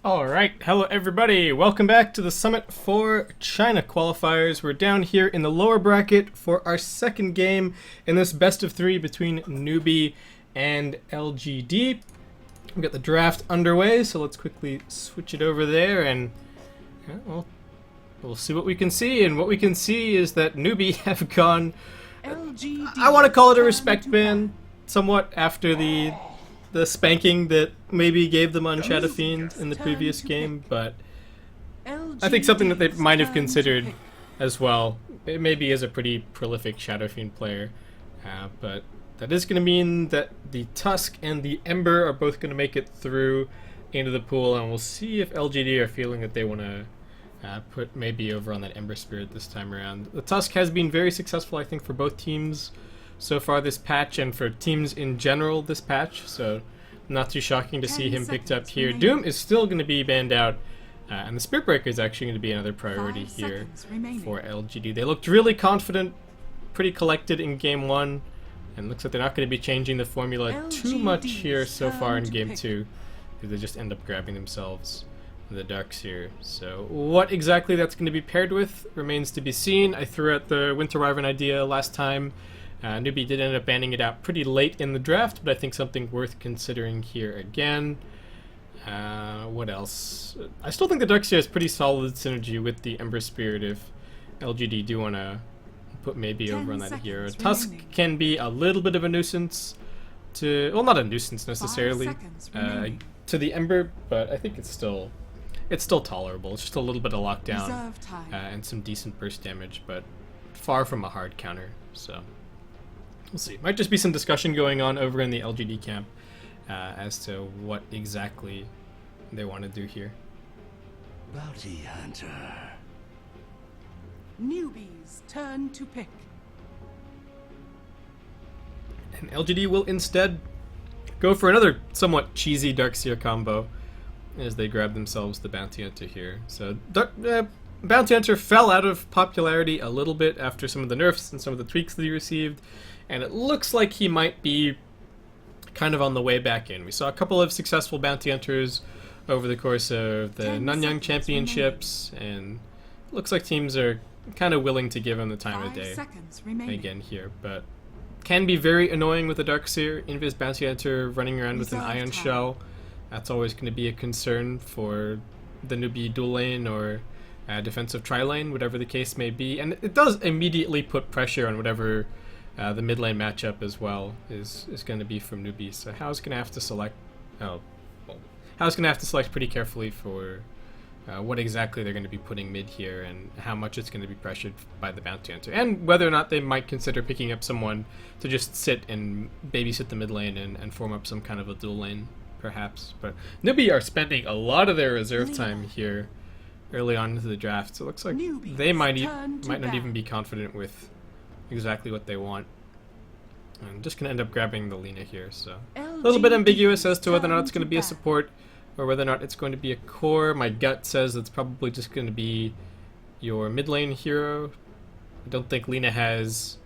Alright, hello everybody, welcome back to the Summit for China qualifiers. We're down here in the lower bracket for our second game in this best of three between Newbee and LGD. We've got the draft underway, so let's quickly switch it over there and we'll see what we can see. And what we can see is that Newbee have gone, LGD, I want to call it a respect ban, somewhat after the spanking that maybe gave them on Shadow Fiend in the previous game, but I think something that they might have considered as well. It maybe is a pretty prolific Shadow Fiend player, but that is going to mean that the Tusk and the Ember are both going to make it through into the pool, and we'll see if LGD are feeling that they want to put maybe over on that Ember Spirit this time around. The Tusk has been very successful, I think, for both teams so far this patch, and for teams in general this patch, so not too shocking to see him picked up here. Doom is still going to be banned out, and the Spirit Breaker is actually going to be another priority here for LGD. They looked really confident, pretty collected in game one, and looks like they're not going to be changing the formula too much here so far in game two, because they just end up grabbing themselves the Darks here. So what exactly that's going to be paired with remains to be seen. I threw out the Winter Wyvern idea last time. Newbee did end up banning it out pretty late in the draft, but I think something worth considering here again. What else? I still think the Darkseer has pretty solid synergy with the Ember Spirit if LGD do want to put maybe over on that hero. Tusk can be a little bit of a nuisance to, well, not a nuisance necessarily, to the Ember, but I think it's still tolerable. It's just a little bit of lockdown and some decent burst damage, but far from a hard counter, so we'll see. Might just be some discussion going on over in the LGD camp as to what exactly they want to do here. Bounty Hunter. Newbee's turn to pick. And LGD will instead go for another somewhat cheesy Darkseer combo as they grab themselves the Bounty Hunter here. So Bounty Hunter fell out of popularity a little bit after some of the nerfs and some of the tweaks that he received, and it looks like he might be kind of on the way back in. We saw a couple of successful Bounty Hunters over the course of the Nanyang Championships, and it looks like teams are kind of willing to give him the time of day again here, but can be very annoying with a Darkseer Invis Bounty Hunter running around with an Ion Shell. That's always going to be a concern for the Newbee dual lane or defensive tri-lane, whatever the case may be, and it does immediately put pressure on whatever the mid lane matchup as well is going to be from Newbee. So Hao's going to have to select. Hao's going to have to select pretty carefully for what exactly they're going to be putting mid here, and how much it's going to be pressured by the Bounty Hunter, and whether or not they might consider picking up someone to just sit and babysit the mid lane and form up some kind of a dual lane, perhaps. But Newbee are spending a lot of their reserve time here early on into the draft, so it looks like they might not even be confident with exactly what they want. I'm just going to end up grabbing the Lina here, so a little bit ambiguous as to whether or not it's going to be a support or whether or not it's going to be a core. My gut says it's probably just going to be your mid lane hero. I don't think Lina has...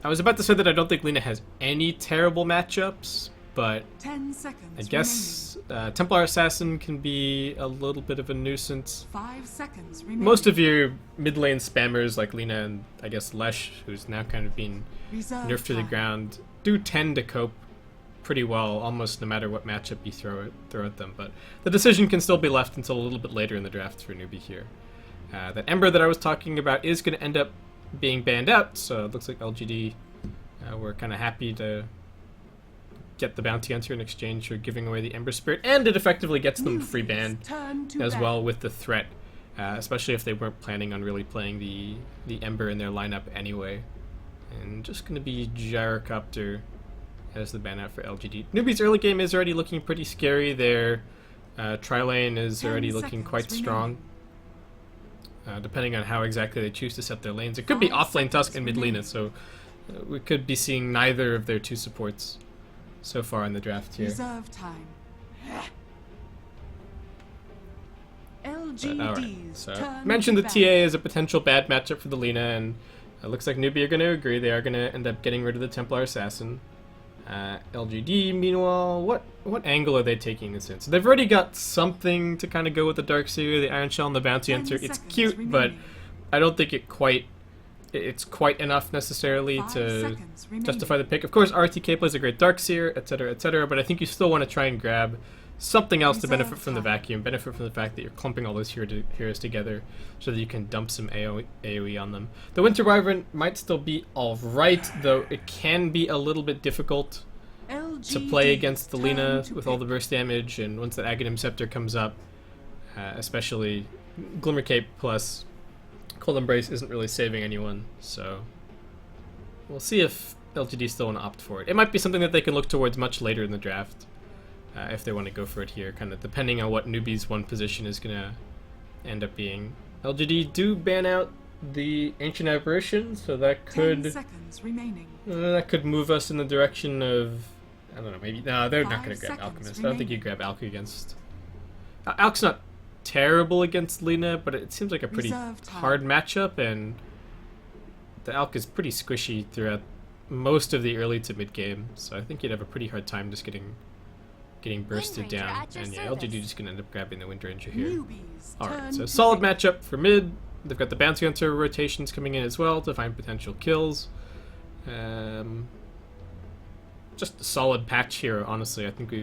I was about to say that I don't think Lina has any terrible matchups, but 10 seconds I guess Templar Assassin can be a little bit of a nuisance. 5 seconds remaining. Most of your mid lane spammers like Lina and I guess Lesh, who's now kind of being nerfed to the ground, do tend to cope pretty well almost no matter what matchup you throw at them. But the decision can still be left until a little bit later in the draft for Newbee here. That Ember that I was talking about is going to end up being banned out, so it looks like LGD were kind of happy to get the Bounty Hunter in exchange for giving away the Ember Spirit, and it effectively gets them free ban as well with the threat, especially if they weren't planning on really playing the Ember in their lineup anyway. And just going to be Gyrocopter as the ban out for LGD. Newbee's early game is already looking pretty scary. Their tri-lane is already looking quite strong. Depending on how exactly they choose to set their lanes. It could be off-lane Tusk and mid-Lina, so we could be seeing neither of their two supports so far in the draft here. Reserve time. Alright, so mentioned the TA as a potential bad matchup for the Lina, and it looks like Newbee are going to agree. They are going to end up getting rid of the Templar Assassin. LGD, meanwhile, what angle are they taking this in? So they've already got something to kind of go with the Darkseer, the Iron Shell, and the Bounty Hunter. It's cute, but I don't think it's quite enough necessarily to justify the pick. Of course, RTK plays a great Darkseer, etc., but I think you still want to try and grab something else to benefit from the vacuum, benefit from the fact that you're clumping all those heroes together so that you can dump some AoE on them. The Winter Wyvern might still be alright, though it can be a little bit difficult to play against the Lina with all the burst damage, and once that Aghanim Scepter comes up, especially Glimmer Cape plus Cold Embrace isn't really saving anyone, so we'll see if LGD still want to opt for it. It might be something that they can look towards much later in the draft. If they want to go for it here, kind of depending on what Newbee's one position is going to end up being. LGD do ban out the Ancient Apparition, so that could 10 seconds remaining. that could move us in the direction of, I don't know, maybe, no, they're not going to grab 5 seconds Alchemist. I don't think you grab Alk against, Alk's not terrible against Lina, but it seems like a pretty hard matchup, and the Alk is pretty squishy throughout most of the early to mid game, so I think you'd have a pretty hard time just getting bursted down, and yeah, LGD just gonna end up grabbing the Wind Ranger here. Alright, so solid matchup for mid. They've got the Bounty Hunter rotations coming in as well to find potential kills. Just a solid patch here, honestly. I think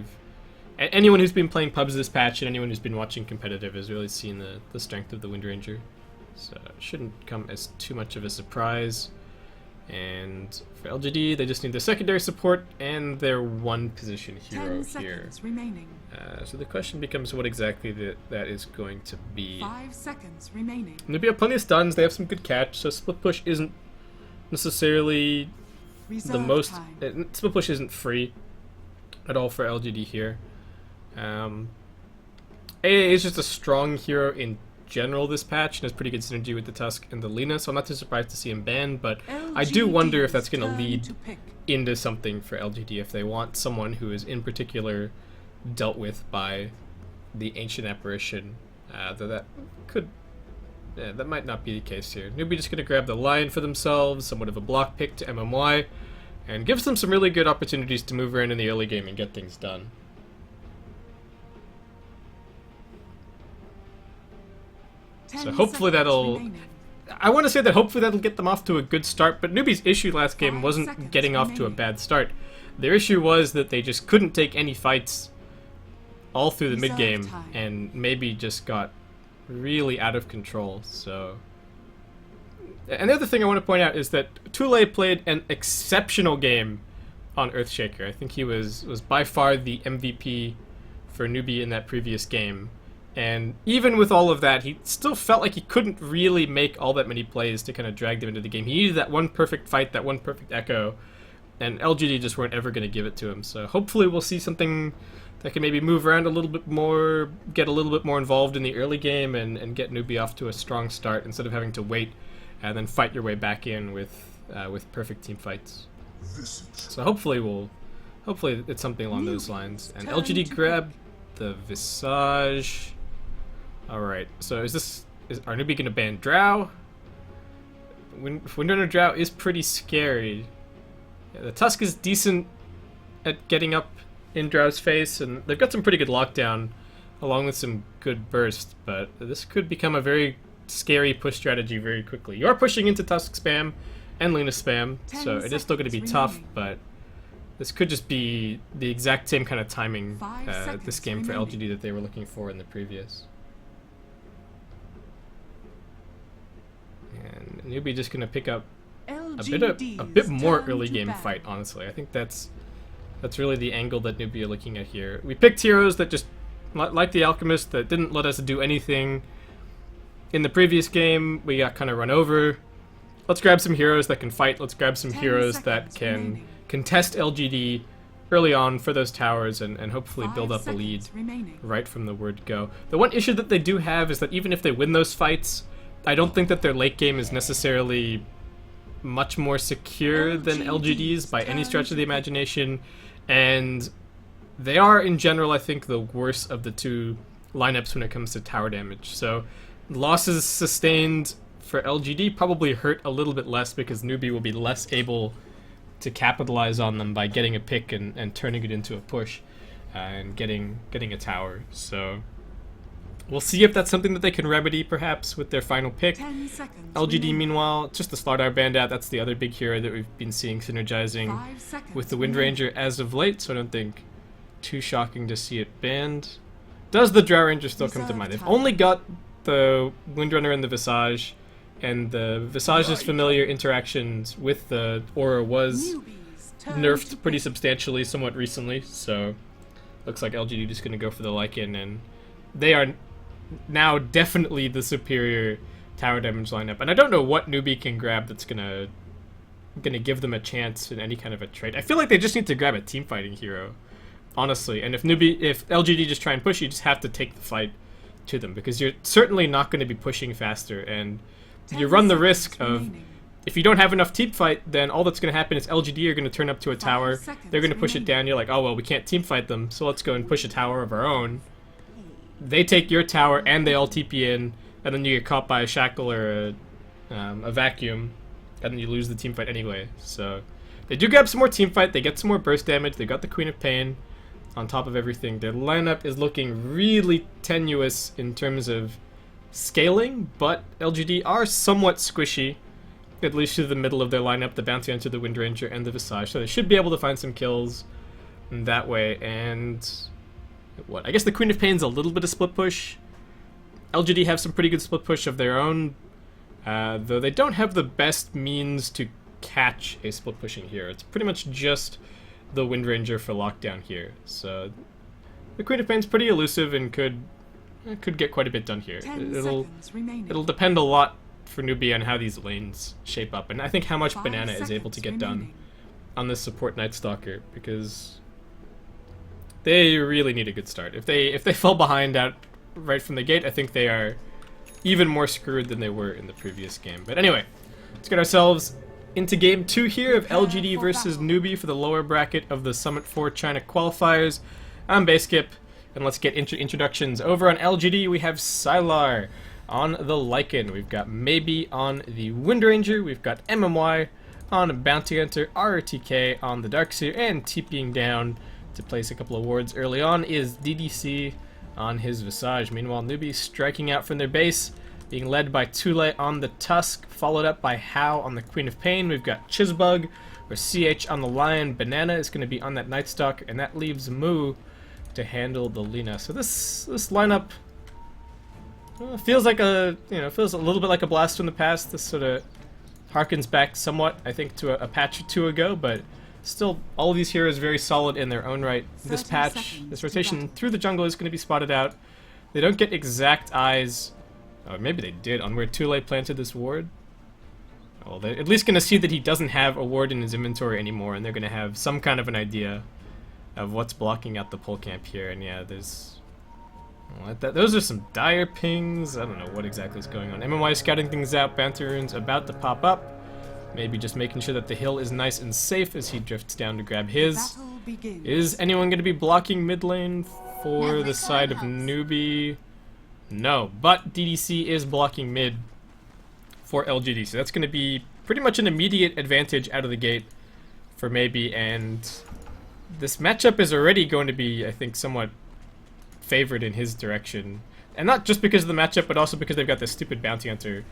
anyone who's been playing pubs this patch and anyone who's been watching competitive has really seen the strength of the Wind Ranger. So it shouldn't come as too much of a surprise. And for LGD, they just need the secondary support and their one position hero here. So the question becomes what exactly that is going to be. 5 seconds remaining. Newbee have plenty of stuns, they have some good catch, so split push isn't necessarily the most... split push isn't free at all for LGD here. AA is just a strong hero in general this patch and has pretty good synergy with the Tusk and the Lina, so I'm not too surprised to see him banned, but I do wonder if that's going to lead into something for LGD if they want someone who is in particular dealt with by the Ancient Apparition. That might not be the case here. Newbee just going to grab the Lion for themselves, somewhat of a block pick to MMY, and gives them some really good opportunities to move around in the early game and get things done. So hopefully that'll... I want to say that hopefully that'll get them off to a good start, but Newbee's issue last game wasn't getting off to a bad start. Their issue was that they just couldn't take any fights all through the mid-game, and maybe just got really out of control, so... And the other thing I want to point out is that Tule played an exceptional game on Earthshaker. I think he was by far the MVP for Newbee in that previous game. And even with all of that, he still felt like he couldn't really make all that many plays to kind of drag them into the game. He needed that one perfect fight, that one perfect echo, and LGD just weren't ever going to give it to him. So hopefully we'll see something that can maybe move around a little bit more, get a little bit more involved in the early game, and get Newbee off to a strong start instead of having to wait and then fight your way back in with perfect team fights. So hopefully it's something along those lines. And LGD grabbed the Visage. Alright, so are Newbee going to ban Drow? Windrunner Drow is pretty scary. Yeah, the Tusk is decent at getting up in Drow's face, and they've got some pretty good lockdown along with some good burst, but this could become a very scary push strategy very quickly. You are pushing into Tusk spam and Lina spam, so it is still going to be tough, but this could just be the exact same kind of timing this game for LGD that they were looking for in the previous. And Newbee just going to pick up a bit more early game fight, honestly. I think that's really the angle that Newbee are looking at here. We picked heroes that just, like the Alchemist, that didn't let us do anything in the previous game. We got kind of run over. Let's grab some heroes that can fight. Let's grab some heroes that can contest LGD early on for those towers and hopefully build up a lead right from the word go. The one issue that they do have is that even if they win those fights, I don't think that their late game is necessarily much more secure than LGD's by any stretch of the imagination, and they are in general, I think, the worst of the two lineups when it comes to tower damage. So losses sustained for LGD probably hurt a little bit less because Newbee will be less able to capitalize on them by getting a pick and turning it into a push and getting a tower. So we'll see if that's something that they can remedy perhaps with their final pick. 10 seconds. LGD meanwhile, just the Slardar Bandit, that's the other big hero that we've been seeing synergizing 5 seconds with the Wind Ranger as of late, so I don't think too shocking to see it banned. Does the Drow Ranger still come to mind? They've only got the Windrunner and the Visage, and the Visage's familiar interactions with the Aura was Newbee's turn nerfed to pretty pick. substantially somewhat recently, so looks like LGD just going to go for the Lycan, and they are now definitely the superior tower damage lineup. And I don't know what Newbee can grab that's gonna give them a chance in any kind of a trade. I feel like they just need to grab a team fighting hero, honestly. And if LGD just try and push, you just have to take the fight to them, because you're certainly not going to be pushing faster, and you run the risk of, if you don't have enough team fight, then all that's going to happen is LGD are going to turn up to a tower, they're going to push it down, you're like, oh well, we can't team fight them, so let's go and push a tower of our own. They take your tower and they all TP in, and then you get caught by a shackle or a vacuum, and then you lose the team fight anyway. So they do grab some more team fight, they get some more burst damage, they got the Queen of Pain on top of everything. Their lineup is looking really tenuous in terms of scaling, but LGD are somewhat squishy, at least to the middle of their lineup, the Bounty Hunter, the Wind Ranger, and the Visage, so they should be able to find some kills that way. And what? I guess the Queen of Pain's a little bit of split push. LGD have some pretty good split push of their own, though they don't have the best means to catch a split pushing hero. It's pretty much just the Wind Ranger for lockdown here. So the Queen of Pain's pretty elusive and could get quite a bit done here. 10 It'll seconds remaining. it'll depend a lot for Newbee on how these lanes shape up, and I think how much 5 Banana is able to get done remaining. on this support Night Stalker, because they really need a good start. If they fall behind out right from the gate, I think they are even more screwed than they were in the previous game. But anyway, let's get ourselves into game 2 here of LGD versus Newbee for the lower bracket of the Summit 4 China qualifiers. I'm Basskip, and let's get introductions. Over on LGD, we have Sylar on the Lycan. We've got Maybe on the Wind Ranger. We've got MMY on Bounty Hunter, RTK on the Darkseer, and TPing down to place a couple of wards early on is DDC on his Visage. Meanwhile, Newbee striking out from their base, being led by Tule on the Tusk, followed up by How on the Queen of Pain. We've got Chizbug or CH on the Lion. Banana is going to be on that Night Stalker, and that leaves Moo to handle the Lina. So this lineup feels like feels a little bit like a blast from the past. This sort of harkens back somewhat, I think, to a patch or two ago, but still, all of these heroes very solid in their own right. This 30 patch, seconds this to rotation battle. through the jungle is going to be spotted out. They don't get exact eyes, or maybe they did, on where Tule planted this ward. Well, they're at least going to see that he doesn't have a ward in his inventory anymore, and they're going to have some kind of an idea of what's blocking out the pull camp here. And yeah, those are some dire pings. I don't know what exactly is going on. MMY is scouting things out. Bounty Rune's about to pop up. Maybe just making sure that the hill is nice and safe as he drifts down to grab his. Battle begins. Is anyone going to be blocking mid lane for the side of Newbee? No, but DDC is blocking mid for LGD, so that's going to be pretty much an immediate advantage out of the gate for Maybe, and this matchup is already going to be, I think, somewhat favored in his direction. And not just because of the matchup, but also because they've got this stupid Bounty Hunter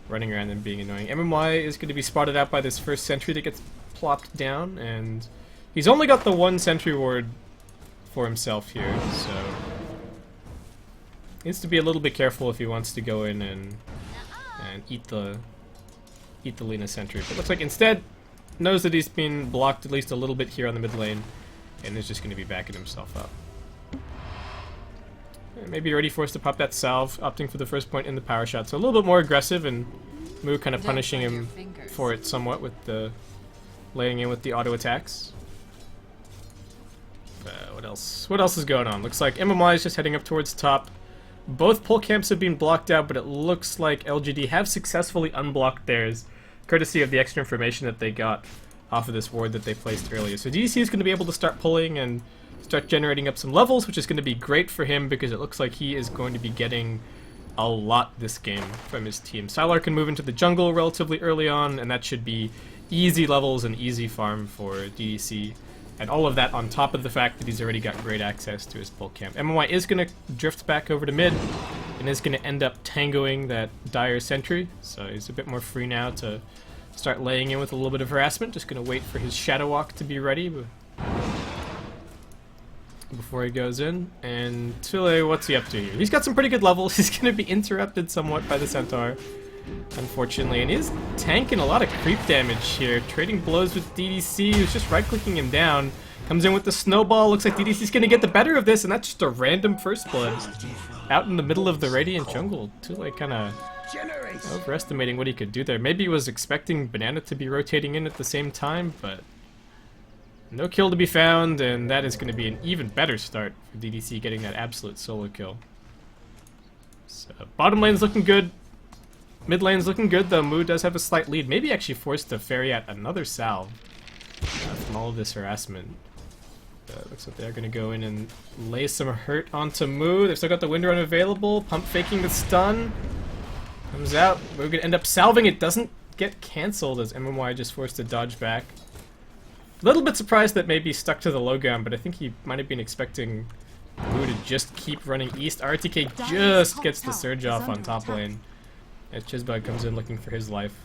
running around and being annoying. MMY is going to be spotted out by this first sentry that gets plopped down, and he's only got the one sentry ward for himself here, so he needs to be a little bit careful if he wants to go in and eat the Lina sentry. But looks like instead knows that he's been blocked at least a little bit here on the mid lane, and is just going to be backing himself up. Maybe already forced to pop that salve, opting for the first point in the power shot. So a little bit more aggressive, and Moo kind of punishing him for it somewhat with the laying in with the auto attacks. What else? What else is going on? Looks like MMY is just heading up towards top. Both pull camps have been blocked out, but it looks like LGD have successfully unblocked theirs, courtesy of the extra information that they got off of this ward that they placed earlier. So DDC is going to be able to start pulling and start generating up some levels, which is going to be great for him because it looks like he is going to be getting a lot this game from his team. Sylar can move into the jungle relatively early on, and that should be easy levels and easy farm for DDC. And all of that on top of the fact that he's already got great access to his bulk camp. MMY is going to drift back over to mid and is going to end up tangoing that dire sentry. So he's a bit more free now to start laying in with a little bit of harassment. Just going to wait for his shadow walk to be ready before he goes in. And Tule, what's he up to here? He's got some pretty good levels. He's going to be interrupted somewhat by the Centaur, unfortunately, and he's tanking a lot of creep damage here, trading blows with DDC, who's just right-clicking him down. Comes in with the snowball, looks like DDC's gonna get the better of this, and that's just a random first blood. Out in the middle of the Radiant jungle. Tule kinda overestimating what he could do there. Maybe he was expecting Banana to be rotating in at the same time, but no kill to be found, and that is gonna be an even better start for DDC getting that absolute solo kill. So, bottom lane's looking good. Mid lane's looking good, though. Moo does have a slight lead. Maybe actually forced to ferry out another salve from all of this harassment. Looks like they're going to go in and lay some hurt onto Moo. They've still got the wind run available. Pump faking the stun. Comes out. We're going to end up salving it. Doesn't get cancelled as MMY just forced to dodge back. A little bit surprised that maybe stuck to the low ground, but I think he might have been expecting Moo to just keep running east. RTK just gets the surge off on top lane. As Chizbug comes in looking for his life.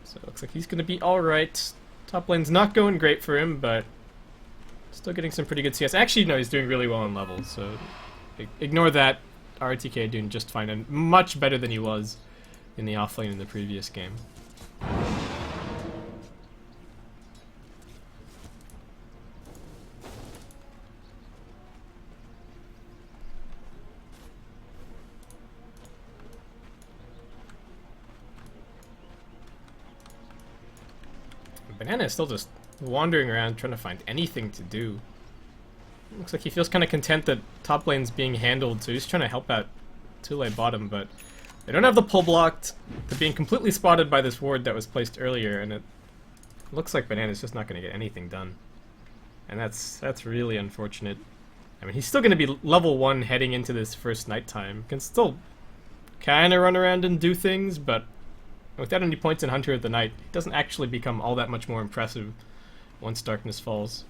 So it looks like he's going to be alright. Top lane's not going great for him, but still getting some pretty good CS. Actually, no, he's doing really well on levels, so ignore that. RTK doing just fine and much better than he was in the offlane in the previous game. Banana is still just wandering around trying to find anything to do. Looks like he feels kind of content that top lane's being handled, so he's trying to help out Tule bottom, but they don't have the pull blocked. They're being completely spotted by this ward that was placed earlier, and it looks like Banana's just not going to get anything done. And that's really unfortunate. I mean, he's still going to be level 1 heading into this first nighttime. Can still kind of run around and do things, but without any points in Hunter of the Night, he doesn't actually become all that much more impressive once darkness falls.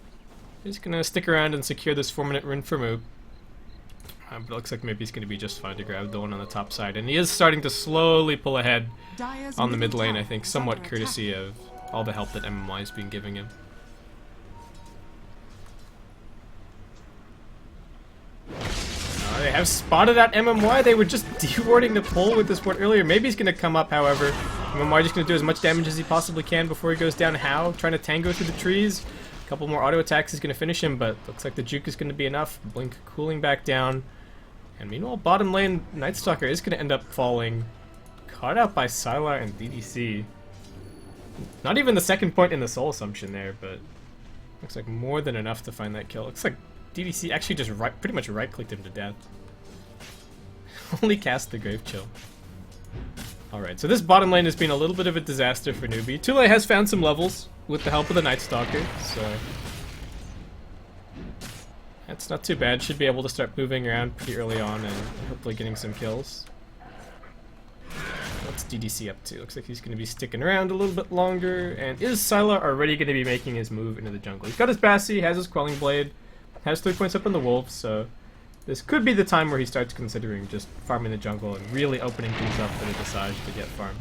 He's gonna stick around and secure this 4-minute run for Moo. But it looks like maybe he's gonna be just fine to grab the one on the top side. And he is starting to slowly pull ahead on the mid lane, I think, somewhat courtesy of all the help that MMY's been giving him. They have spotted out MMY. They were just dewarding the pull with this ward earlier. Maybe he's going to come up, however. MMY just going to do as much damage as he possibly can before he goes down. How? Trying to tango through the trees. A couple more auto attacks is going to finish him, but looks like the juke is going to be enough. Blink cooling back down. And meanwhile, bottom lane, Nightstalker is going to end up falling. Caught out by Sylar and DDC. Not even the second point in the soul assumption there, but looks like more than enough to find that kill. Looks like DDC actually just pretty much right-clicked him to death. Only cast the Grave Chill. Alright, so this bottom lane has been a little bit of a disaster for Newbee. Tule has found some levels with the help of the Nightstalker, so that's not too bad. Should be able to start moving around pretty early on and hopefully getting some kills. What's DDC up to? Looks like he's going to be sticking around a little bit longer. And is Sylar already going to be making his move into the jungle? He's got his Bassi, has his Quelling Blade, has 3 points up on the Wolves, so this could be the time where he starts considering just farming the jungle and really opening things up for the Visage to get farm.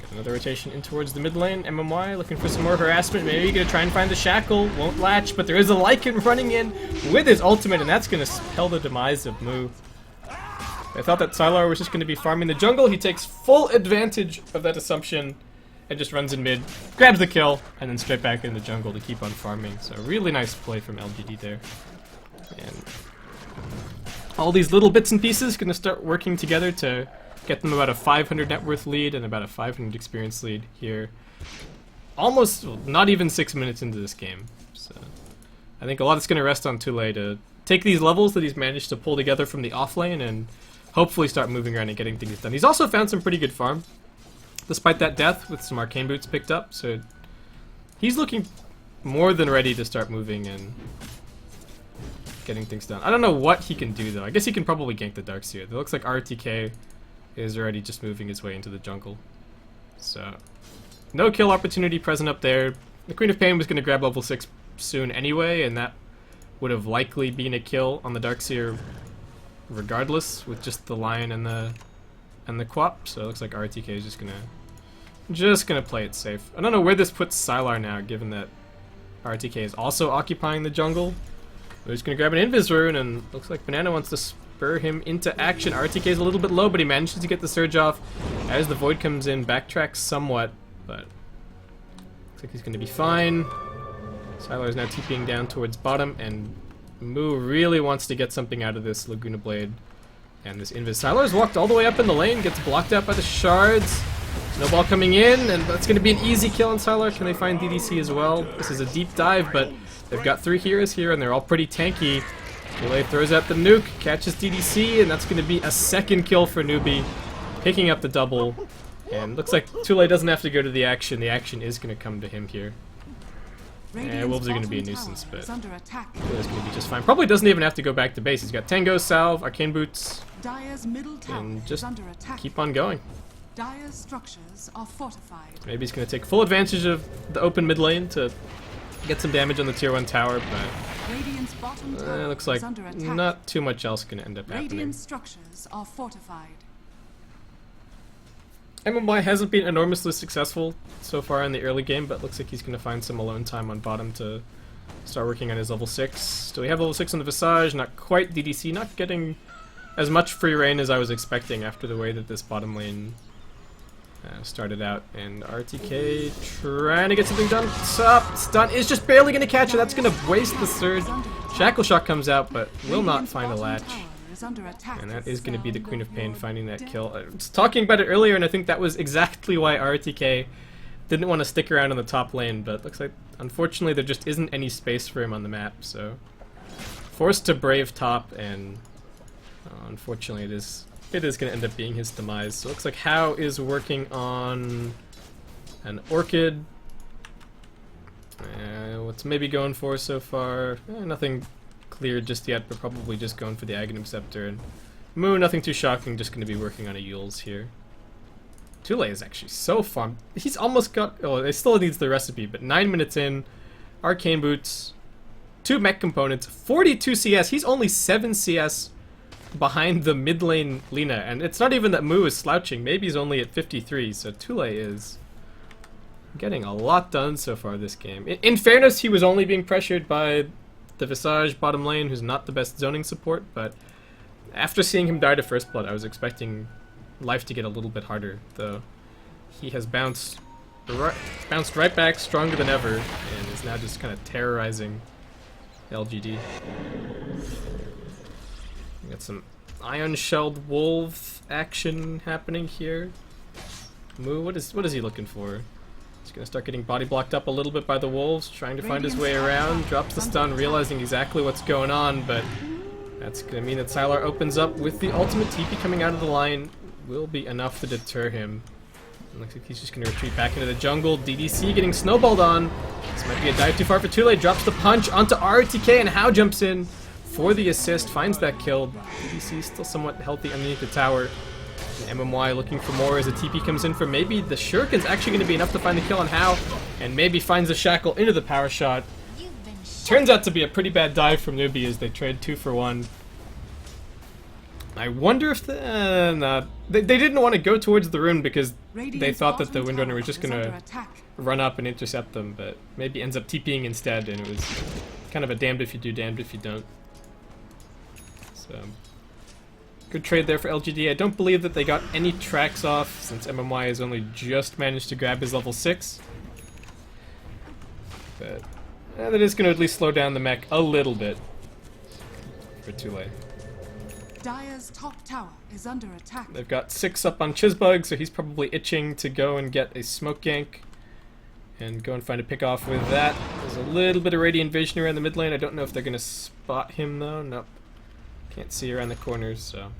Got another rotation in towards the mid lane. MMY looking for some more harassment. Maybe gonna try and find the shackle. Won't latch, but there is a Lycan running in with his ultimate, and that's gonna spell the demise of Moo. I thought that Sylar was just gonna be farming the jungle. He takes full advantage of that assumption and just runs in mid, grabs the kill, and then straight back in the jungle to keep on farming. So really nice play from LGD there. And all these little bits and pieces gonna start working together to get them about a 500 net worth lead and about a 500 experience lead here. Almost, well, not even 6 minutes into this game. So I think a lot is gonna rest on Tule to take these levels that he's managed to pull together from the offlane and hopefully start moving around and getting things done. He's also found some pretty good farm, despite that death, with some arcane boots picked up. So he's looking more than ready to start moving and getting things done. I don't know what he can do though. I guess he can probably gank the Darkseer. It looks like RTK is already just moving his way into the jungle. So no kill opportunity present up there. The Queen of Pain was going to grab level 6 soon anyway, and that would have likely been a kill on the Darkseer regardless, with just the Lion and the Quap. So it looks like RTK is just gonna play it safe. I don't know where this puts Sylar now, given that RTK is also occupying the jungle. We're just gonna grab an Invis rune, and looks like Banana wants to spur him into action. RTK is a little bit low, but he manages to get the surge off as the Void comes in, backtracks somewhat, but looks like he's gonna be fine. Sylar is now TPing down towards bottom, and Moo really wants to get something out of this Laguna Blade and this Invis. Sylar's walked all the way up in the lane, gets blocked out by the shards. Snowball coming in, and that's going to be an easy kill on Sylar. Can they find DDC as well? This is a deep dive, but they've got 3 heroes here, and they're all pretty tanky. Tule throws out the nuke, catches DDC, and that's going to be a second kill for Newbee, picking up the double. And looks like Tule doesn't have to go to the action. The action is going to come to him here. Wolves are going to be a nuisance, but Tule's going to be just fine. Probably doesn't even have to go back to base. He's got Tango, Salve, Arcane Boots, and just keep on going. Dire's structures are fortified. Maybe he's going to take full advantage of the open mid lane to get some damage on the tier 1 tower, but Radiant's bottom tower looks like is under attack. not too much else going to end up happening. Radiant structures are fortified. MMY hasn't been enormously successful so far in the early game, but looks like he's going to find some alone time on bottom to start working on his level 6. Do we have level 6 on the Visage? Not quite. DDC not getting as much free reign as I was expecting after the way that this bottom lane started out. And RTK trying to get something done. Stun is just barely going to catch her. That's going to waste the surge. Shackle Shot comes out, but will not find a latch. And that is going to be the Queen of Pain finding that kill. I was talking about it earlier, and I think that was exactly why RTK didn't want to stick around on the top lane, but looks like, unfortunately, there just isn't any space for him on the map, so forced to brave top, and unfortunately it is going to end up being his demise. So it looks like How is working on an Orchid. What's maybe going for so far? Nothing cleared just yet, but probably just going for the Aghanim Scepter. And Moo, nothing too shocking, just going to be working on a Yules here. Tule is actually so fun. He's almost got... Oh, it still needs the recipe, but 9 minutes in. Arcane Boots. 2 mech components. 42 CS. He's only 7 CS behind the mid lane Lina. And it's not even that Moo is slouching. Maybe he's only at 53, so Tule is getting a lot done so far this game. In fairness, he was only being pressured by the Visage bottom lane, who's not the best zoning support, but after seeing him die to First Blood, I was expecting life to get a little bit harder, though he has bounced right back stronger than ever, and is now just kind of terrorizing LGD. We got some Ion-Shelled Wolf action happening here. Moo, what is he looking for? He's gonna start getting body blocked up a little bit by the wolves, trying to find his way around, drops the stun, realizing exactly what's going on, but that's gonna mean that Sylar opens up with the ultimate TP coming out of the line. Will be enough to deter him. It looks like he's just gonna retreat back into the jungle. DDC getting snowballed on. This might be a dive too far for Tule. Drops the punch onto RTK, and How jumps in for the assist, finds that kill. DDC still somewhat healthy underneath the tower. And MMY looking for more as a TP comes in for maybe the Shuriken's actually going to be enough to find the kill on How, and maybe finds the Shackle into the power shot. Turns out to be a pretty bad dive from Newbee as they trade 2 for 1. I wonder if they didn't want to go towards the rune because they thought that the Windrunner was just going to run up and intercept them, but maybe ends up TPing instead, and it was kind of a damned if you do, damned if you don't. So good trade there for LGD. I don't believe that they got any tracks off since MMY has only just managed to grab his level 6. But that is going to at least slow down the mech a little bit for Tule. Dire's top tower is under attack. They've got 6 up on Chizbug, so he's probably itching to go and get a smoke gank and go and find a pick off with that. There's a little bit of Radiant Vision around the mid lane. I don't know if they're going to spot him though. Nope. Can't see around the corners, so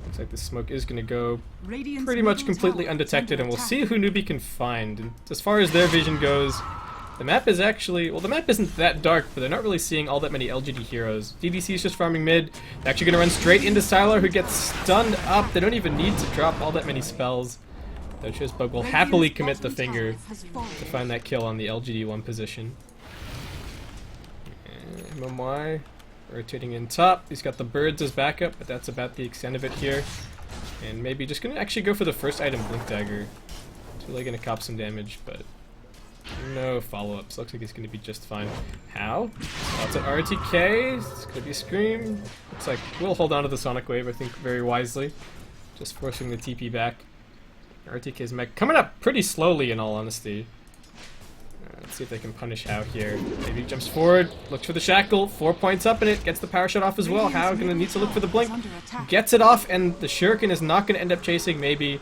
looks like the smoke is going to go pretty much completely undetected, and we'll see who Newbee can find. And as far as their vision goes, the map is actually, well, the map isn't that dark, but they're not really seeing all that many LGD heroes. DDC is just farming mid. They're actually going to run straight into Sylar, who gets stunned up. They don't even need to drop all that many spells. Though Chizbug will happily commit the finger to find that kill on the LGD1 position. And MMY rotating in top. He's got the birds as backup, but that's about the extent of it here. And maybe just gonna actually go for the first item, Blink Dagger. Totally gonna cop some damage, but no follow-ups. Looks like he's gonna be just fine. How? Lots of RTK. It's gonna be a Scream. Looks like we'll hold on to the Sonic Wave, I think, very wisely. Just forcing the TP back. RTK's mech coming up pretty slowly, in all honesty. Let's see if they can punish How here. Maybe jumps forward, looks for the shackle, 4 points up in it, gets the power shot off as well. How gonna need to look for the blink, gets it off, and the shuriken is not gonna end up chasing. Maybe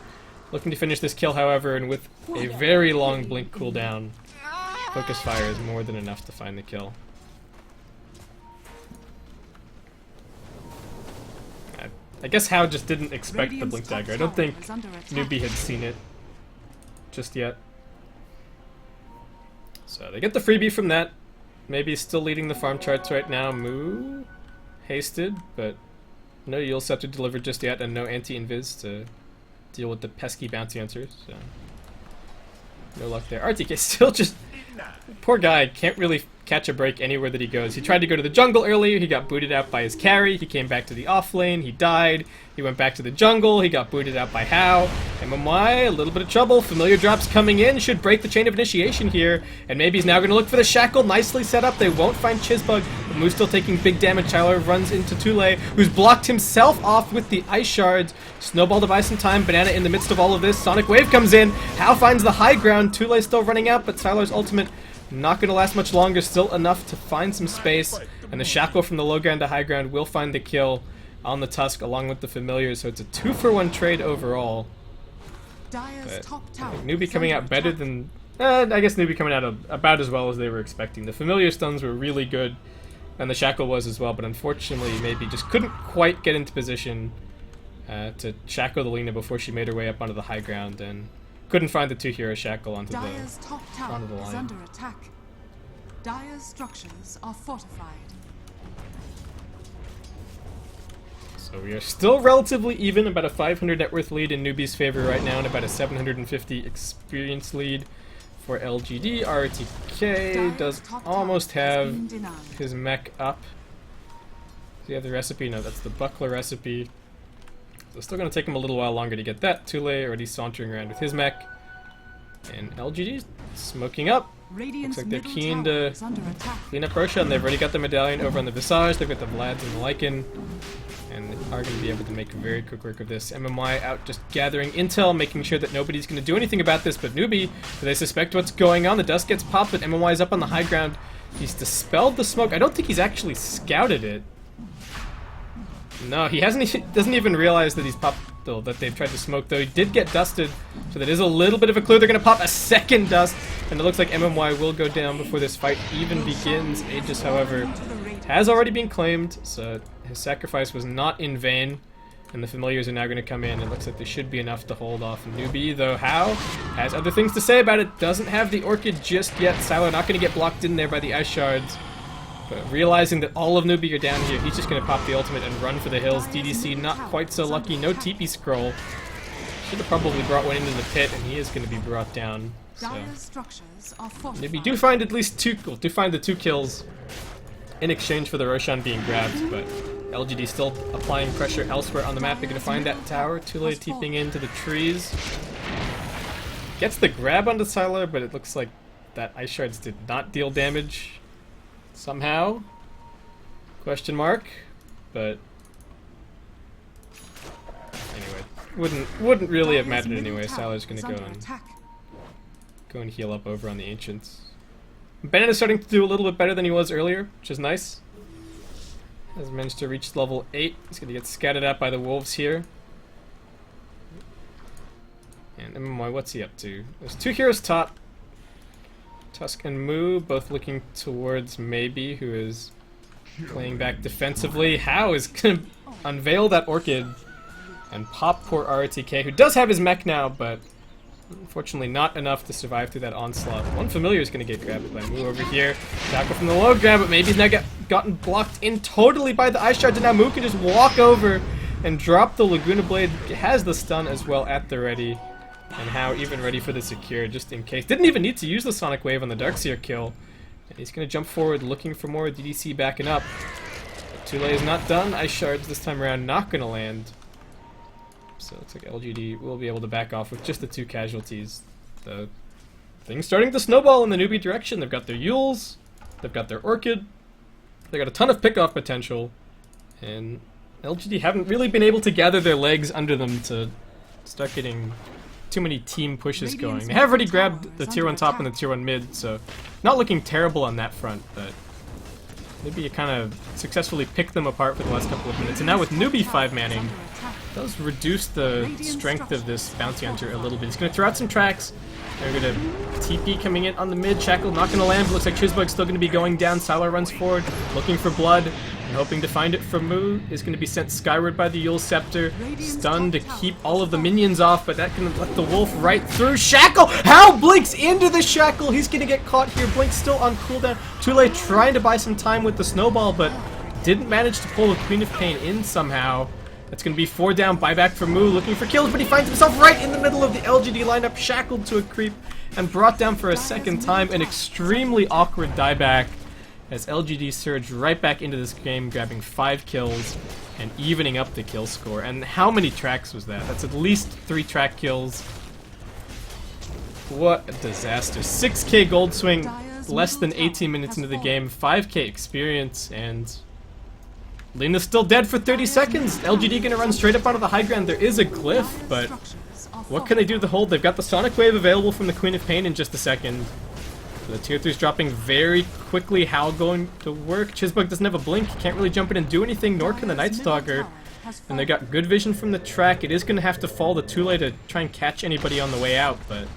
looking to finish this kill, however, and with a very long blink cooldown, focus fire is more than enough to find the kill. I guess How just didn't expect the blink dagger. I don't think Newbee had seen it just yet. So they get the freebie from that. Maybe still leading the farm charts right now. Moo hasted, but no Yule Scepter delivered just yet, and no anti-invis to deal with the pesky bouncy answers. So no luck there. RTK still just poor guy, can't really catch a break anywhere that he goes. He tried to go to the jungle earlier, he got booted out by his carry, he came back to the off lane, he died, he went back to the jungle, he got booted out by How. MMY, a little bit of trouble, familiar drops coming in, should break the chain of initiation here, and maybe he's now going to look for the shackle, nicely set up, they won't find Chizbug, but Moo's still taking big damage. Tyler runs into Tule, who's blocked himself off with the ice shards. Snowball device in time, Banana in the midst of all of this, Sonic Wave comes in, How finds the high ground, Tule still running out, but Tyler's ultimate not going to last much longer, still enough to find some space, and the shackle from the low ground to high ground will find the kill on the Tusk along with the familiars, so it's a 2-for-1 trade overall. But Newbee coming out better than... I guess Newbee coming out about as well as they were expecting. The familiar stuns were really good, and the shackle was as well, but unfortunately maybe just couldn't quite get into position to shackle the Lina before she made her way up onto the high ground, and couldn't find the 2-hero shackle onto the front of the line. Under attack. Dire's structures are fortified. So we are still relatively even, about a 500 net worth lead in Newbee's favor right now, and about a 750 experience lead for LGD. RTK does almost have his mech up. Do you have the recipe? No, that's the buckler recipe. So it's still going to take him a little while longer to get that. Tule already sauntering around with his mech. And LGD smoking up. Looks like they're keen to clean up Roshan. They've already got the medallion over on the Visage. They've got the Vlads and the Lycan. And they are going to be able to make very quick work of this. MMY out just gathering intel, making sure that nobody's going to do anything about this but Newbee. They suspect what's going on. The dust gets popped, but MMY is up on the high ground. He's dispelled the smoke. I don't think he's actually scouted it. No, he doesn't even realize that he's popped, though, that they've tried to smoke, though he did get dusted, so that is a little bit of a clue. They're going to pop a second dust, and it looks like MMY will go down before this fight even begins. Aegis, however, has already been claimed, so his sacrifice was not in vain, and the familiars are now going to come in. It looks like there should be enough to hold off Newbee, though How has other things to say about it, doesn't have the Orchid just yet. Silo not going to get blocked in there by the Ice Shards. But realizing that all of Newbee are down here, he's just going to pop the ultimate and run for the hills. DDC not quite so lucky. No TP scroll. Should have probably brought one into the pit, and he is going to be brought down. So Newbee do find at least do find the 2 kills in exchange for the Roshan being grabbed, but LGD still applying pressure elsewhere on the map. They're going to find that tower. Tule TPing into the trees. Gets the grab onto Sylar, but it looks like that Ice Shards did not deal damage. Somehow? Question mark. But anyway, wouldn't really have mattered anyway. Sylar's gonna go and heal up over on the Ancients. Bennett is starting to do a little bit better than he was earlier, which is nice. Has managed to reach level 8. He's gonna get scattered out by the wolves here. And MMY, what's he up to? There's 2 heroes top. Tusk and Moo both looking towards Maybe, who is playing back defensively. How is going to unveil that Orchid and pop poor RTK, who does have his mech now, but unfortunately not enough to survive through that onslaught. One familiar is going to get grabbed by Moo over here. Tackle from the low grab, but Maybe's now gotten blocked in totally by the Ice Shard, and now Moo can just walk over and drop the Laguna Blade. Has the stun as well at the ready. And How even ready for the secure, just in case. Didn't even need to use the Sonic Wave on the Darkseer kill. And he's going to jump forward looking for more. DDC backing up. But Tule is not done. Ice Shards this time around not going to land. So it looks like LGD will be able to back off with just the 2 casualties. The thing's starting to snowball in the Newbee direction. They've got their Yules. They've got their Orchid. They got a ton of pickoff potential. And LGD haven't really been able to gather their legs under them to start getting too many team pushes going. They have already grabbed the tier 1 top and the tier 1 mid, so not looking terrible on that front, but maybe you kind of successfully picked them apart for the last couple of minutes. And now with Newbee 5-manning, does reduce the strength of this Bounty Hunter a little bit. He's going to throw out some tracks. They're going to TP coming in on the mid. Shackle not going to land, but looks like Chizbug's still going to be going down. Sylar runs forward, looking for blood. And hoping to find it from Moo. Is going to be sent skyward by the Yule Scepter. Stunned to keep all of the minions off, but that can let the Wolf right through. Shackle! How blinks into the Shackle! He's going to get caught here. Blink's still on cooldown. Tule trying to buy some time with the Snowball, but didn't manage to pull the Queen of Pain in somehow. That's going to be 4 down, buyback for Moo, looking for kills, but he finds himself right in the middle of the LGD lineup, shackled to a creep, and brought down for a second time. An extremely awkward dieback as LGD surged right back into this game, grabbing 5 kills and evening up the kill score. And how many tracks was that? That's at least 3 track kills. What a disaster. 6k gold swing, less than 18 minutes into the game, 5k experience, and Lena's still dead for 30 seconds. LGD gonna run straight up onto the high ground. There is a glyph, but what can they do to hold? They've got the Sonic Wave available from the Queen of Pain in just a second. The tier 3's dropping very quickly. How going to work? Chizbug doesn't have a blink. He can't really jump in and do anything, nor can the Night Stalker. And they got good vision from the track. It is gonna have to fall to Tule to try and catch anybody on the way out, but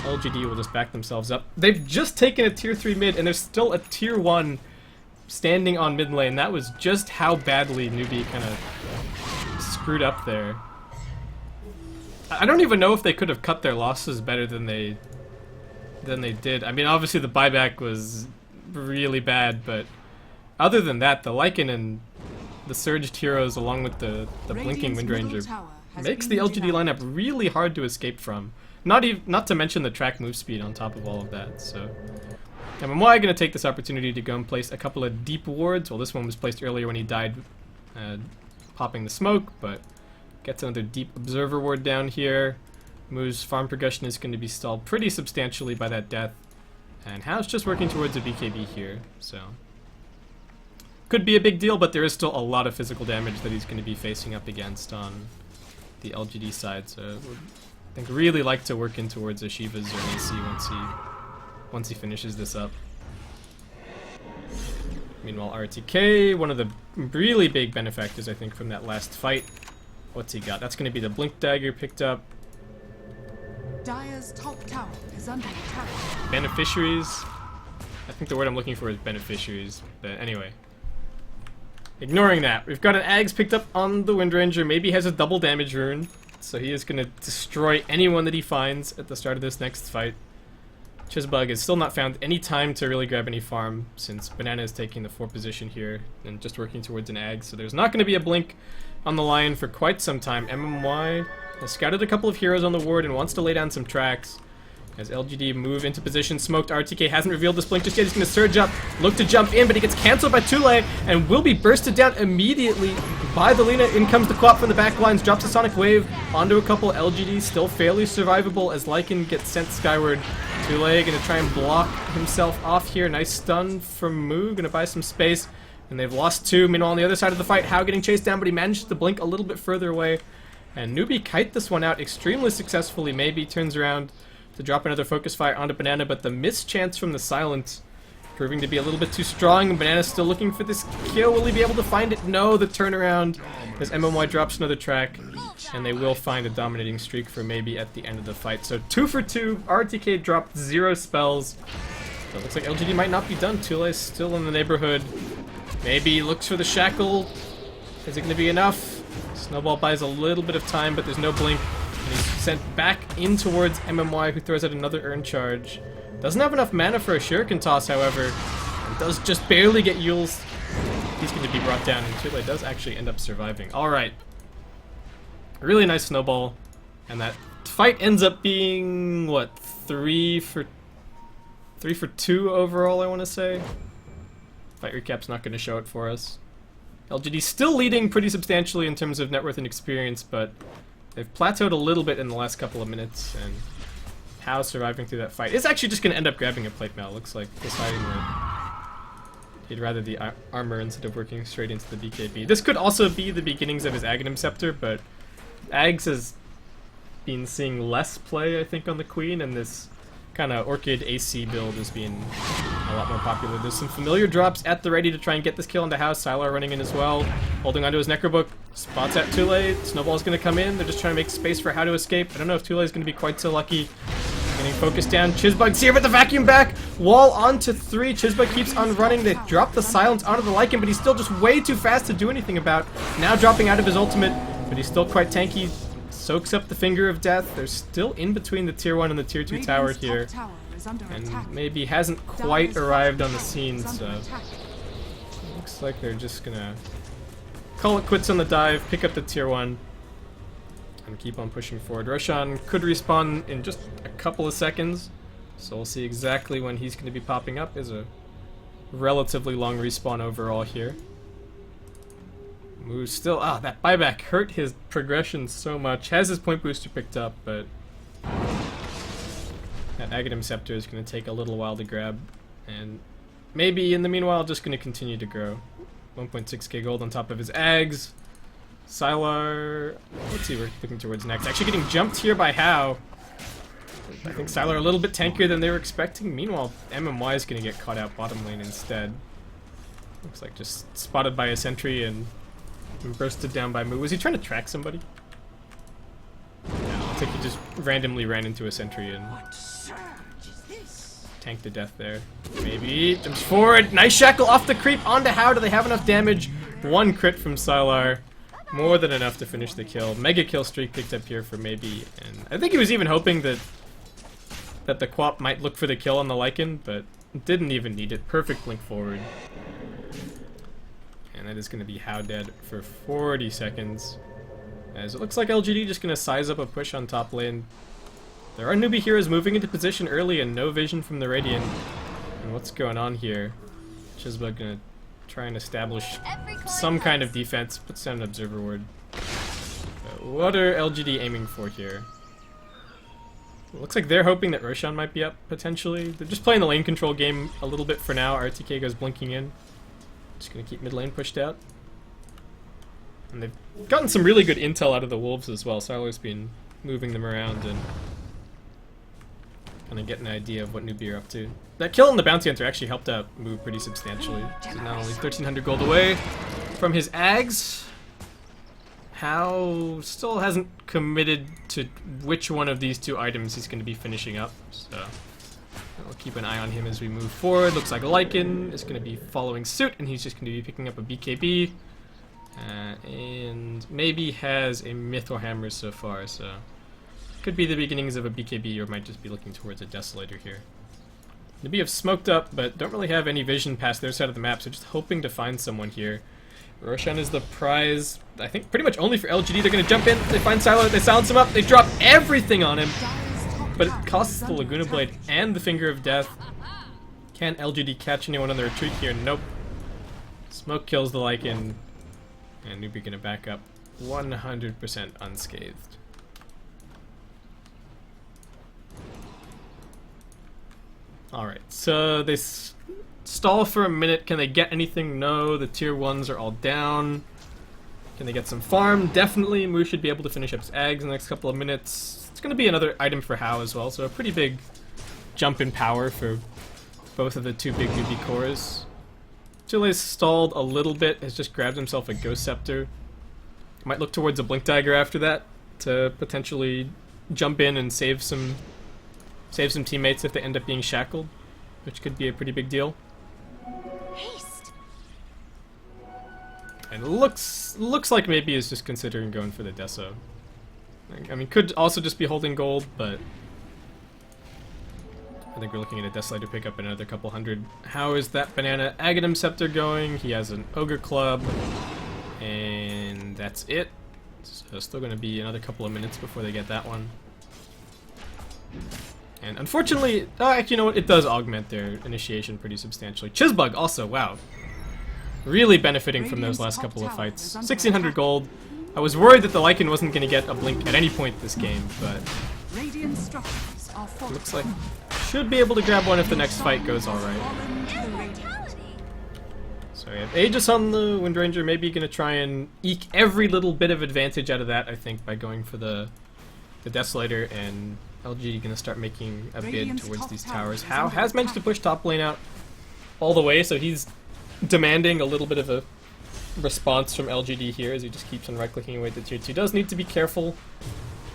LGD will just back themselves up. They've just taken a tier 3 mid, and there's still a tier 1 standing on mid lane. That was just how badly Newbee kind of screwed up there. I don't even know if they could have cut their losses better than they did. I mean, obviously the buyback was really bad, but other than that, the Lycan and the Surged heroes, along with the Blinking Windranger, makes the LGD lineup really hard to escape from. Not to mention the track move speed on top of all of that. So I'm going to take this opportunity to go and place a couple of deep wards. Well, this one was placed earlier when he died popping the smoke, but gets another deep observer ward down here. Moo's farm progression is going to be stalled pretty substantially by that death. And Hao's just working towards a BKB here, so could be a big deal, but there is still a lot of physical damage that he's going to be facing up against on the LGD side, so I think really like to work in towards a Shiva's or an AC once he finishes this up. Meanwhile, RTK, one of the really big benefactors, I think, from that last fight. What's he got? That's going to be the Blink Dagger picked up. Dire's top tower is under attack. Beneficiaries. I think the word I'm looking for is beneficiaries, but anyway. Ignoring that, we've got an Ags picked up on the Windranger. Maybe has a double damage rune, so he is going to destroy anyone that he finds at the start of this next fight. Chizbug has still not found any time to really grab any farm, since Banana is taking the 4 position here and just working towards an Ag, so there's not going to be a blink on the Lion for quite some time. MMY has scouted a couple of heroes on the ward and wants to lay down some tracks. As LGD move into position, smoked. RTK hasn't revealed this blink just yet. He's going to surge up, look to jump in, but he gets cancelled by Tule and will be bursted down immediately by the Lina. In comes the Quap from the back lines, drops a Sonic Wave onto a couple. LGD still fairly survivable as Lycan gets sent skyward. Tule going to try and block himself off here. Nice stun from Moo, going to buy some space. And they've lost 2. Meanwhile, on the other side of the fight, Hao getting chased down, but he managed to blink a little bit further away. And Newbee kite this one out extremely successfully. Maybe turns around to drop another focus fire onto Banana, but the mischance from the silence proving to be a little bit too strong. Banana's still looking for this kill. Will he be able to find it? No, the turnaround as MMY drops another track, and they will find a dominating streak for maybe at the end of the fight. So 2 for 2. RTK dropped 0 spells. So it looks like LGD might not be done. Tule's still in the neighborhood. Maybe looks for the shackle. Is it going to be enough? Snowball buys a little bit of time, but there's no blink. And he's sent back in towards MMY, who throws out another Urn Charge. Doesn't have enough mana for a Shuriken Toss, however. And does just barely get Yules. He's going to be brought down, and Tule does actually end up surviving. Alright. A really nice snowball. And that fight ends up being, what, 3 for 2 overall, I want to say. Fight recap's not going to show it for us. LGD still leading pretty substantially in terms of net worth and experience, but they've plateaued a little bit in the last couple of minutes, and How surviving through that fight is actually just going to end up grabbing a plate mail. Looks like deciding that he'd rather the armor instead of working straight into the BKB. This could also be the beginnings of his Aghanim Scepter, but Ags has been seeing less play, I think, on the Queen, and this kind of Orchid AC build is being a lot more popular. There's some familiar drops at the ready to try and get this kill into house. Sylar running in as well, holding onto his Necrobook. Spots at Tule. Snowball's going to come in. They're just trying to make space for how to escape. I don't know if Tule is going to be quite so lucky. Getting focused down. Chizbug's here with the vacuum back. Wall onto 3. Chizbug keeps on running. They drop the silence onto the Lycan, but he's still just way too fast to do anything about. Now dropping out of his ultimate, but he's still quite tanky. Soaks up the Finger of Death. They're still in between the tier 1 and the tier 2 tower here. And maybe hasn't quite arrived on the scene, so looks like they're just gonna call it quits on the dive, pick up the tier 1, and keep on pushing forward. Roshan could respawn in just a couple of seconds, so we'll see exactly when he's going to be popping up. Is a relatively long respawn overall here. Moves still, that buyback hurt his progression so much. Has his point booster picked up, but that Aghanim Scepter is going to take a little while to grab, and maybe in the meanwhile just going to continue to grow. 1.6k gold on top of his Ags. Sylar, let's see, we're looking towards next. Actually getting jumped here by How. I think Sylar a little bit tankier than they were expecting. Meanwhile, MMY is going to get caught out bottom lane instead. Looks like just spotted by a sentry and bursted down by Moo. Was he trying to track somebody? No, I think he just randomly ran into a sentry and tanked to death there. Maybe. Jumps forward. Nice shackle off the creep onto How. Do they have enough damage? 1 crit from Sylar. More than enough to finish the kill. Mega kill streak picked up here for Maybe. And I think he was even hoping that the Quap might look for the kill on the Lycan, but didn't even need it. Perfect blink forward. And that is going to be How dead for 40 seconds. As it looks like LGD just going to size up a push on top lane. There are Newbee heroes moving into position early and no vision from the Radiant. And what's going on here? Chizbug going to try and establish some kind of defense. Puts down an observer ward. What are LGD aiming for here? It looks like they're hoping that Roshan might be up, potentially. They're just playing the lane control game a little bit for now. RTK goes blinking in. Just going to keep mid lane pushed out. And they've gotten some really good intel out of the Wolves as well. Sylar's been moving them around and kind of get an idea of what Newbee are up to. That kill on the Bounty Hunter actually helped out move pretty substantially. So not only 1,300 gold away from his Ags, How still hasn't committed to which one of these 2 items he's going to be finishing up. So we'll keep an eye on him as we move forward. Looks like Lycan is going to be following suit, and he's just going to be picking up a BKB. And maybe has a Mythor Hammer so far, so could be the beginnings of a BKB, or might just be looking towards a Desolator here. Newbee have smoked up, but don't really have any vision past their side of the map, so just hoping to find someone here. Roshan is the prize, I think, pretty much only for LGD. They're going to jump in, they find Sylar, they silence him up, they drop everything on him, but it costs the Laguna Blade and the Finger of Death. Can LGD catch anyone on the retreat here? Nope. Smoke kills the Lycan, and Newbee going to back up 100% unscathed. Alright, so they stall for a minute. Can they get anything? No. The tier 1s are all down. Can they get some farm? Definitely. Moo should be able to finish up his Ags in the next couple of minutes. It's going to be another item for How as well, so a pretty big jump in power for both of the 2 big Newbee cores. Chile's stalled a little bit, has just grabbed himself a Ghost Scepter. Might look towards a Blink Dagger after that to potentially jump in and save some teammates if they end up being shackled, which could be a pretty big deal. Haste. And looks like maybe is just considering going for the Deso. I mean, could also just be holding gold, but I think we're looking at a Desolator pick up another couple hundred. How is that banana Aghanim Scepter going? He has an Ogre Club, and that's it. So still going to be another couple of minutes before they get that one. And unfortunately, actually, you know what? It does augment their initiation pretty substantially. Chisbug also, wow. Really benefiting from those last couple of fights. 1600 gold. I was worried that the Lycan wasn't going to get a blink at any point this game, but Radiant structures are looks like should be able to grab one if the next fight goes alright. So we have Aegis on the Wind Ranger, maybe going to try and eke every little bit of advantage out of that, I think, by going for the Desolator, and LGD going to start making a bid towards these towers. How has managed to push top lane out all the way, so he's demanding a little bit of a response from LGD here as he just keeps on right-clicking away at the tier 2. Does need to be careful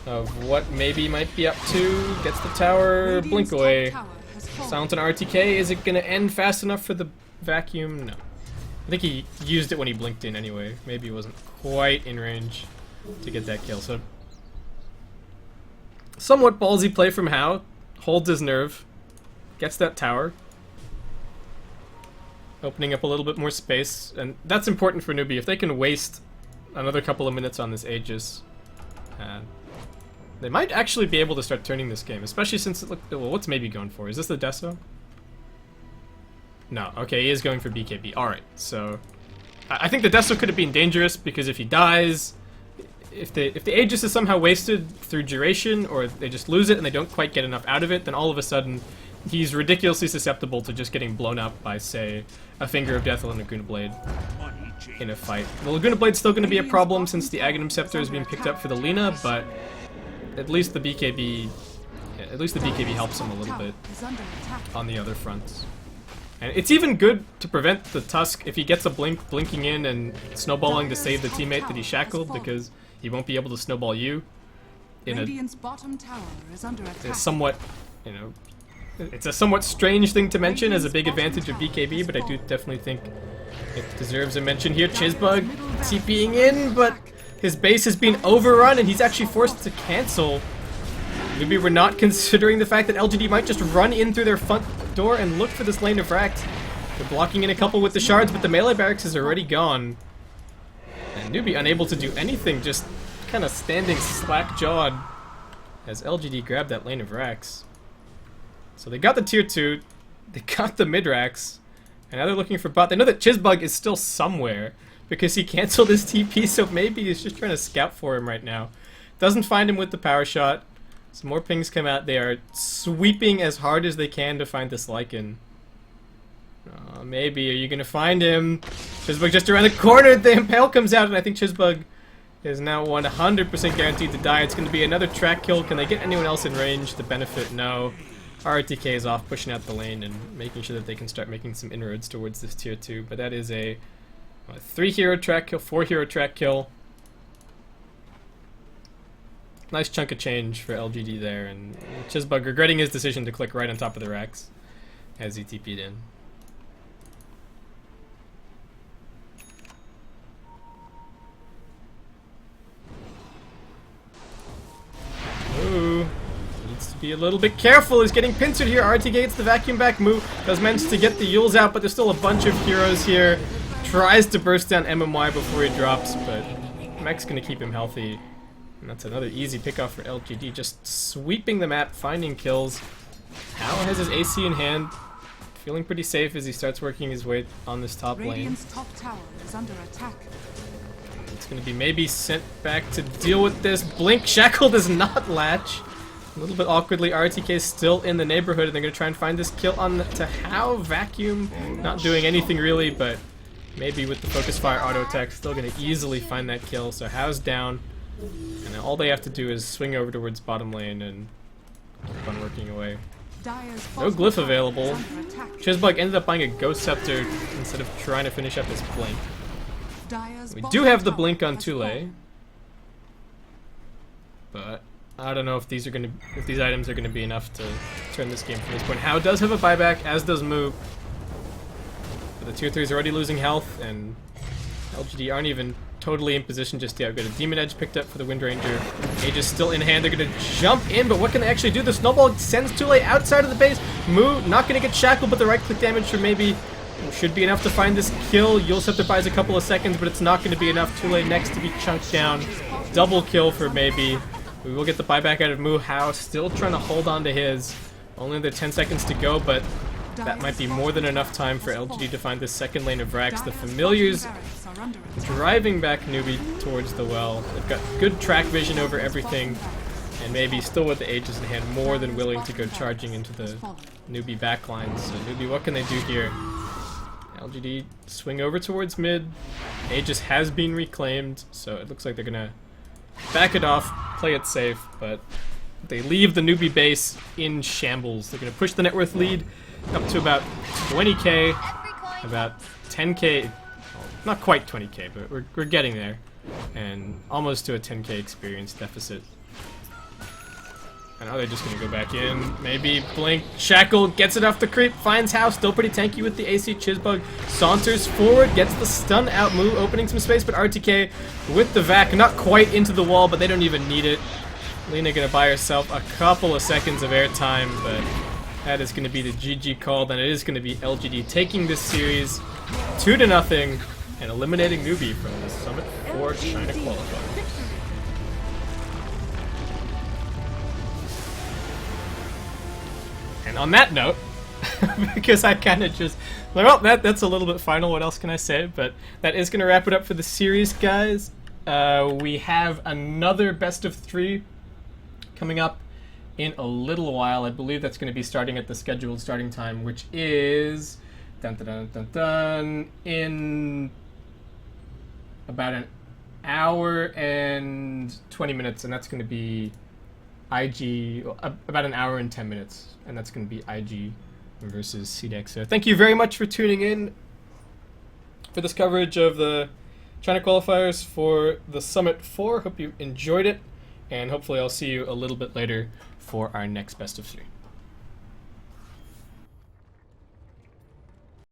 of what maybe might be up to. Gets the tower, blink away. Silent on RTK, is it going to end fast enough for the vacuum? No. I think he used it when he blinked in anyway. Maybe he wasn't quite in range to get that kill. So, somewhat ballsy play from Hao. Holds his nerve. Gets that tower. Opening up a little bit more space. And that's important for Newbee. If they can waste another couple of minutes on this Aegis, they might actually be able to start turning this game. Especially since it looked... Well, what's maybe going for? Is this the Deso? No, okay, he is going for BKB. Alright, so... I think the Deso could have been dangerous, because if he dies... If the Aegis is somehow wasted through duration, or they just lose it and they don't quite get enough out of it, then all of a sudden he's ridiculously susceptible to just getting blown up by, say, a Finger of Death or a Laguna Blade in a fight. The Laguna Blade's still going to be a problem since the Aghanim Scepter is being picked up for the Lina, but at least the BKB... At least the BKB helps him a little bit on the other fronts. And it's even good to prevent the Tusk if he gets a blinking in and snowballing to save the teammate that he shackled, because he won't be able to snowball you in a somewhat, you know, it's a somewhat strange thing to mention as a big advantage of BKB, but I do definitely think it deserves a mention here. Chisbug TPing in, but his base has been overrun and he's actually forced to cancel. Maybe we're not considering the fact that LGD might just run in through their front door and look for this lane of Ract. They're blocking in a couple with the shards, but the melee barracks is already gone. And Newbee unable to do anything, just kind of standing slack-jawed as LGD grabbed that lane of racks. So they got the tier 2, they got the mid-racks, and now they're looking for bot. They know that Chisbug is still somewhere because he canceled his TP, so maybe he's just trying to scout for him right now. Doesn't find him with the power shot. Some more pings come out. They are sweeping as hard as they can to find this Lycan. Maybe. Are you going to find him? Chisbug just around the corner. The Impale comes out, and I think Chisbug is now 100% guaranteed to die. It's going to be another track kill. Can they get anyone else in range to benefit? No. RTK is off, pushing out the lane and making sure that they can start making some inroads towards this tier 2. But that is a 3-hero track kill, 4-hero track kill. Nice chunk of change for LGD there, and Chisbug regretting his decision to click right on top of the racks as he TP'd in. Ooh, needs to be a little bit careful. He's getting pincered here. RT gets the vacuum back move. Does manage to get the Yules out, but there's still a bunch of heroes here. Tries to burst down MMY before he drops, but Mech's gonna keep him healthy. And that's another easy pickoff for LGD, just sweeping the map, finding kills. Hao has his AC in hand, feeling pretty safe as he starts working his way on this top lane. Radiant's top tower is under attack. It's going to be maybe sent back to deal with this. Blink Shackle does not latch. A little bit awkwardly, RTK is still in the neighborhood, and they're going to try and find this kill on to Hao. Vacuum, not doing anything really, but maybe with the Focus Fire auto attack, still going to easily find that kill. So Hao's down. And all they have to do is swing over towards bottom lane and keep on working away. No glyph available. Chisbug ended up buying a Ghost Scepter instead of trying to finish up his blink. We do have the blink on Tule, but I don't know if these items are gonna be enough to turn this game from this point. Hao does have a buyback, as does Moo. But the tier 3 is already losing health, and LGD aren't even totally in position just yet. We've got a Demon Edge picked up for the Wind Ranger. Aegis still in hand. They're going to jump in, but what can they actually do? The Snowball sends Tule outside of the base. Moo not going to get shackled, but the right-click damage for maybe should be enough to find this kill. Yules Scepter buys a couple of seconds, but it's not going to be enough. Tule next to be chunked down. Double kill for maybe. We will get the buyback out of Mu Hao, still trying to hold on to his. Only another 10 seconds to go, but that might be more than enough time for LGD to find this second lane of racks. The familiars driving back Newbee towards the well. They've got good track vision over everything, and maybe still with the Aegis in hand, more than willing to go charging into the Newbee backline. So Newbee, what can they do here? LGD swing over towards mid. Aegis has been reclaimed, so it looks like they're gonna back it off, play it safe, but they leave the Newbee base in shambles. They're gonna push the net worth lead up to about 20k, about 10k, well, not quite 20k, but we're getting there, and almost to a 10k experience deficit. And now they're just gonna go back in. Maybe Blink. Shackle gets it off the creep. Finds House. Still pretty tanky with the AC. Chizbug saunters forward. Gets the stun out move. Opening some space. But RTK with the vac. Not quite into the wall, but they don't even need it. Lena gonna buy herself a couple of seconds of airtime. But that is gonna be the GG call. Then it is gonna be LGD taking this series 2-0 and eliminating Newbee from the Summit 4 China qualifier. And on that note, because I kind of just, well, that's a little bit final, what else can I say? But that is going to wrap it up for the series, guys. We have another best of 3 coming up in a little while. I believe that's going to be starting at the scheduled starting time, which is in about an hour and 20 minutes, and that's going to be IG, about an hour and 10 minutes, and that's going to be IG versus cdec. So thank you very much for tuning in for this coverage of the China qualifiers for the Summit 4. Hope you enjoyed it, and hopefully I'll see you a little bit later for our next best of 3.